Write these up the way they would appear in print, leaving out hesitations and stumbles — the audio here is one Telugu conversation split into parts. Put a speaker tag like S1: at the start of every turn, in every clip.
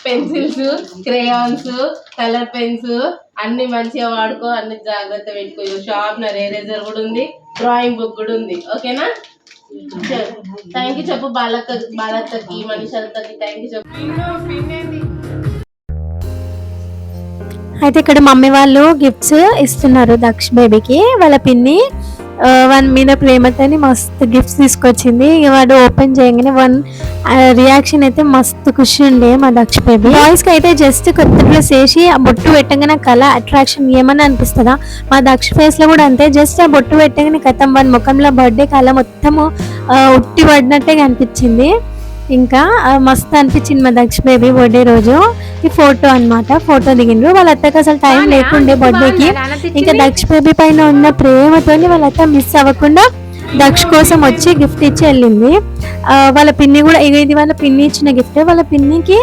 S1: పెన్సిల్స్, క్రేయాన్స్, కలర్ పెన్స్ అన్ని మంచిగా వాడుకో, అన్ని జాగ్రత్త పెట్టుకో. షార్ప్నర్, ఎరేజర్ కూడా ఉంది, డ్రాయింగ్ బుక్ కూడా ఉంది. ఓకేనా? థ్యాంక్ యూ చెప్పు బాలక్కకి, మనిషాలకి థ్యాంక్ యూ చెప్పు.
S2: అయితే ఇక్కడ మమ్మీ వాళ్ళు గిఫ్ట్స్ ఇస్తున్నారు దక్ష బేబీకి. వాళ్ళ పిన్ని వన్ మీద ప్రేమతోని మస్తు గిఫ్ట్స్ తీసుకొచ్చింది. వాడు ఓపెన్ చేయగానే వన్ రియాక్షన్ అయితే మస్తు ఖుషి ఉండే మా దక్ష బేబీ. బాయ్స్ కి అయితే జస్ట్ కొత్త డ్రెస్ వేసి ఆ బొట్టు పెట్టగానే కళ అట్రాక్షన్ ఏమని అనిపిస్తుందా, మా దక్ష ఫేస్ లో కూడా అంతే. జస్ట్ ఆ బొట్టు పెట్టగానే కథం వన్ ముఖంలో బర్త్డే కళ మొత్తము ఉట్టి పడినట్టే కనిపించింది. ఇంకా మస్తు అనిపించింది మా దక్ష బేబీ బర్త్డే రోజు. ఈ ఫోటో అన్నమాట, ఫోటో దిగిండ్రు. వాళ్ళ అత్తకి అసలు టైం లేకుండే బర్త్డేకి. ఇంకా దక్ష బేబీ పైన ఉన్న ప్రేమతోని వాళ్ళ అత్త మిస్ అవ్వకుండా దక్ష కోసం వచ్చి గిఫ్ట్ ఇచ్చి వెళ్ళింది. వాళ్ళ పిన్ని కూడా, ఇది వాళ్ళ పిన్ని ఇచ్చిన గిఫ్ట్. వాళ్ళ పిన్నికి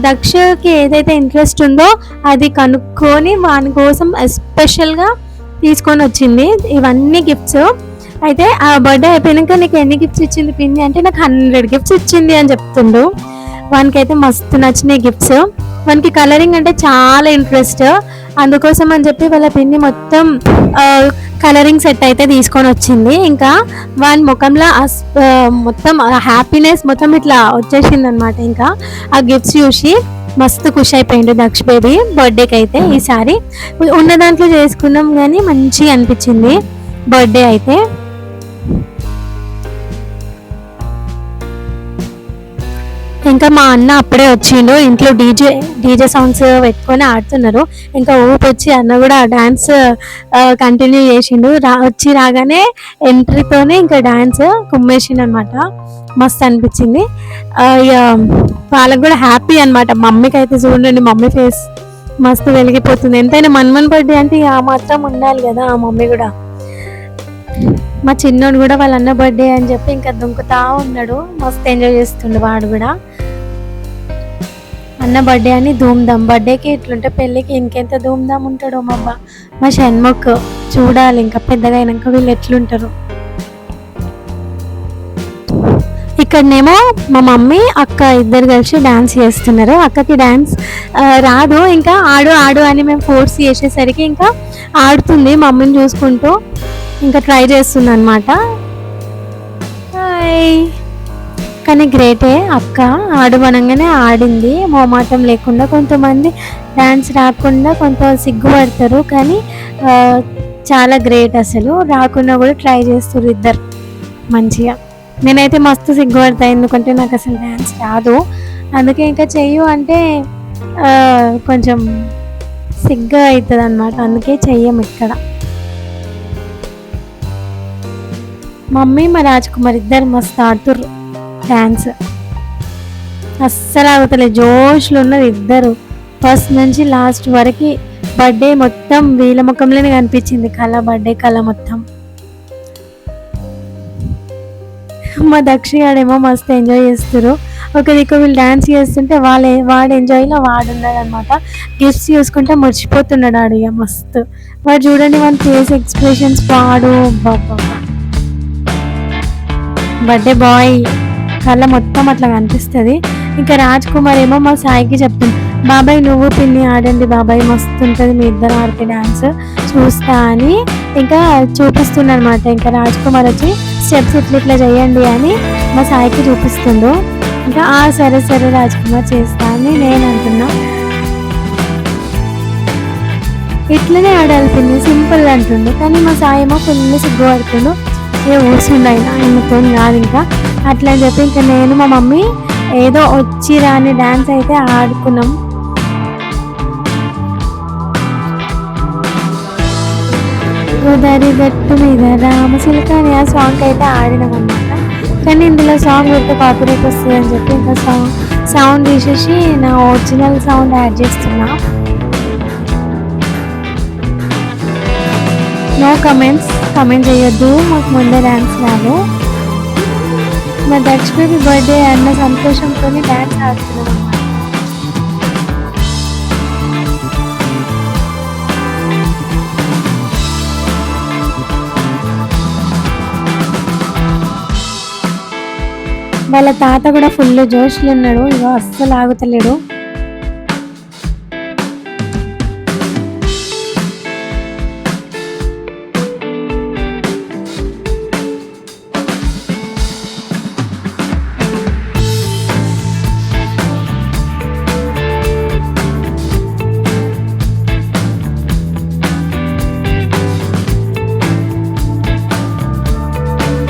S2: దక్షకి ఏదైతే ఇంట్రెస్ట్ ఉందో అది కనుక్కొని వాని కోసం ఎస్పెషల్గా తీసుకొని వచ్చింది ఇవన్నీ గిఫ్ట్స్. అయితే ఆ బర్త్డే అయిపోయినాక నీకు ఎన్ని గిఫ్ట్స్ ఇచ్చింది పిన్ని అంటే నాకు 100 గిఫ్ట్స్ ఇచ్చింది అని చెప్తుండు. వానికి అయితే మస్తు నచ్చినాయి గిఫ్ట్స్. వానికి కలరింగ్ అంటే చాలా ఇంట్రెస్ట్, అందుకోసం అని చెప్పి వాళ్ళ పిన్ని మొత్తం కలరింగ్ సెట్ అయితే తీసుకొని వచ్చింది. ఇంకా వాని ముఖంలో మొత్తం హ్యాపీనెస్ మొత్తం ఇట్లా వచ్చేసింది అనమాట. ఇంకా ఆ గిఫ్ట్స్ చూసి మస్తు ఖుషి అయిపోయింది దక్ష బేబీ బర్త్డేకి. అయితే ఈసారి ఉన్న దాంట్లో చేసుకున్నాం కానీ మంచిగా అనిపించింది బర్త్డే అయితే. ఇంకా మా అన్న అప్పుడే వచ్చిండు. ఇంట్లో డీజే సాంగ్స్ పెట్టుకొని ఆడుతున్నారు. ఇంకా ఊపి వచ్చి అన్న కూడా డాన్స్ కంటిన్యూ చేసిండు. వచ్చి రాగానే ఎంట్రీతోనే ఇంకా డాన్స్ కుమ్మేసిండు అనమాట. మస్తు అనిపించింది. వాళ్ళకి కూడా హ్యాపీ అనమాట. మమ్మీకి అయితే చూడండి, మమ్మీ ఫేస్ మస్తు వెలిగిపోతుంది. ఎంతైనా మన్మన్ బర్త్డే అంటే ఆ మాత్రం ఉండాలి కదా ఆ మమ్మీ కూడా. మా చిన్నోడు కూడా వాళ్ళ అన్న బర్త్డే అని చెప్పి ఇంకా దుంకుతా ఉన్నాడు. మస్తు ఎంజాయ్ చేస్తుండు వాడు కూడా. అన్న బర్త్డే అని ధూమ్ధామ్. బర్త్డేకి ఇట్లుంటే పెళ్ళికి ఇంకెంత ధూమ్ధామ్ ఉంటాడో మా షణ్ముఖ్. చూడాలి ఇంకా పెద్దగా అయినాక వీళ్ళు ఎట్లుంటారు. ఇక్కడనేమో మా మమ్మీ అక్క ఇద్దరు కలిసి డాన్స్ చేస్తున్నారు. అక్కకి డాన్స్ రాదు, ఇంకా ఆడు అని మేము ఫోర్స్ చేసేసరికి ఇంకా ఆడుతుంది మమ్మీని చూసుకుంటూ. ఇంకా ట్రై చేస్తుంది అనమాట. కానీ గ్రేటే అక్క, ఆడమనగానే ఆడింది మోమాటం లేకుండా. కొంతమంది డాన్స్ రాకుండా కొంత సిగ్గుపడతారు, కానీ చాలా గ్రేట్ అసలు. రాకుండా కూడా ట్రై చేస్తారు ఇద్దరు మంచిగా. నేనైతే మస్తు సిగ్గుపడతా, ఎందుకంటే నాకు అసలు డాన్స్ రాదు. అందుకే ఇంకా చెయ్యు అంటే కొంచెం సిగ్గు అవుతుంది అనమాట. అందుకే చెయ్యం ఇక్కడ. మమ్మీ మా రాజ్ కుమార్ ఇద్దరు మస్తు ఆడుతుర్రు డాన్స్. అస్సలు ఆగుతలే, జోష్లు ఉన్నది ఇద్దరు. ఫస్ట్ నుంచి లాస్ట్ వరకు బర్త్డే మొత్తం వీళ్ళ ముఖంలోనే కనిపించింది కళ, బర్త్డే కళ మొత్తం. మా దక్షిగాడేమో మస్తు ఎంజాయ్ చేస్తారు. ఒక దిక్కు వీళ్ళు డాన్స్ చేస్తుంటే వాడు ఎంజాయ్లో వాడున్నాడు అనమాట. గిఫ్ట్స్ చూసుకుంటే మర్చిపోతున్నాడు ఆడు. ఇక మస్తు వాడు చూడండి, వాడి ఫేస్ ఎక్స్ప్రెషన్స్ వాడు బాబా బర్త్డే బాయ్ కళ్ళ మొత్తం అట్లా కనిపిస్తుంది. ఇంకా రాజ్ కుమార్ ఏమో మా సాయికి చెప్తుంది, బాబాయ్ నువ్వు పిన్ని ఆడండి బాబాయ్, మస్తు ఉంటుంది మీ ఇద్దరు ఆడితే డాన్స్ చూస్తా అని ఇంకా చూపిస్తుంది అనమాట. ఇంకా రాజ్ కుమార్ వచ్చి స్టెప్స్ ఇట్లా చేయండి అని మా సాయికి చూపిస్తుండు. ఇంకా సరే సరే రాజ్ కుమార్ చేస్తా అని నేను అంటున్నా. ఇట్లనే ఆడాలి పిన్ని, సింపుల్ అంటుండు. కానీ మా సాయి ఏమో ఫుల్ సిగ్గు పడుతుండు. ఊసుండు అయినా ఆయనతో కాదు. ఇంకా అట్లా అని చెప్పి ఇంకా నేను మా మమ్మీ ఏదో వచ్చి రాని డాన్స్ అయితే ఆడుకున్నాం. గోదావరి గట్టు మీద రామశిల్క అని ఆ సాంగ్ అయితే ఆడినాం అన్నమాట. కానీ ఇందులో సాంగ్ పెడితే కాపీరైట్ వస్తుంది అని చెప్పి ఇంకా సౌండ్ తీసేసి నా ఒరిజినల్ సౌండ్ యాడ్ చేస్తున్నా. నో కమెంట్ చేయొద్దు, మాకు ముందే డాన్స్ రాదు. మా దక్ష బేబీ బర్త్డే అన్న సంతోషంతో డాన్స్ ఆడుతున్నాం. వాళ్ళ తాత కూడా ఫుల్ జోష్లు ఉన్నాడు, ఇగో అస్సలు ఆగుతలేడు.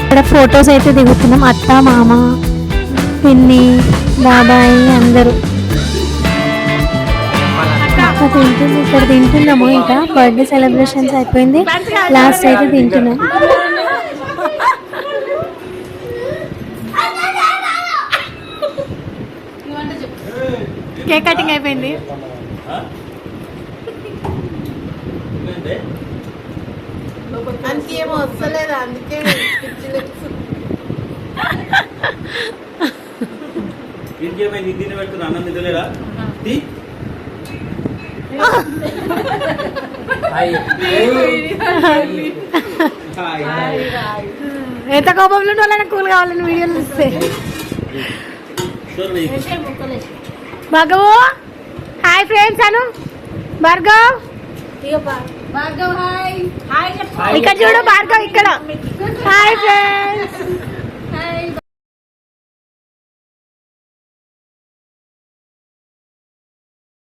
S2: ఇక్కడ ఫొటోస్ అయితే దిగుతున్నాం, అత్త మామ పిన్ని బాబాయ్ అందరూ. ఇక్కడ తింటున్నాము, ఇంకా బర్త్డే సెలబ్రేషన్స్ అయిపోయింది, లాస్ట్ అయితే తింటున్నాం. కేక్ కటింగ్ అయిపోయింది.
S1: ఏమో వస్తలేదు, అందుకే
S2: ఎంత కోపంలో వాళ్ళని కూల్ కావాలని వీడియోలు చూస్తే. భార్గవ్ హాయ్ ఫ్రెండ్స్ అను. భార్గవ్ ఇక్కడ చూడు, భార్గవ్ ఇక్కడ హాయ్ ఫ్రెండ్స్.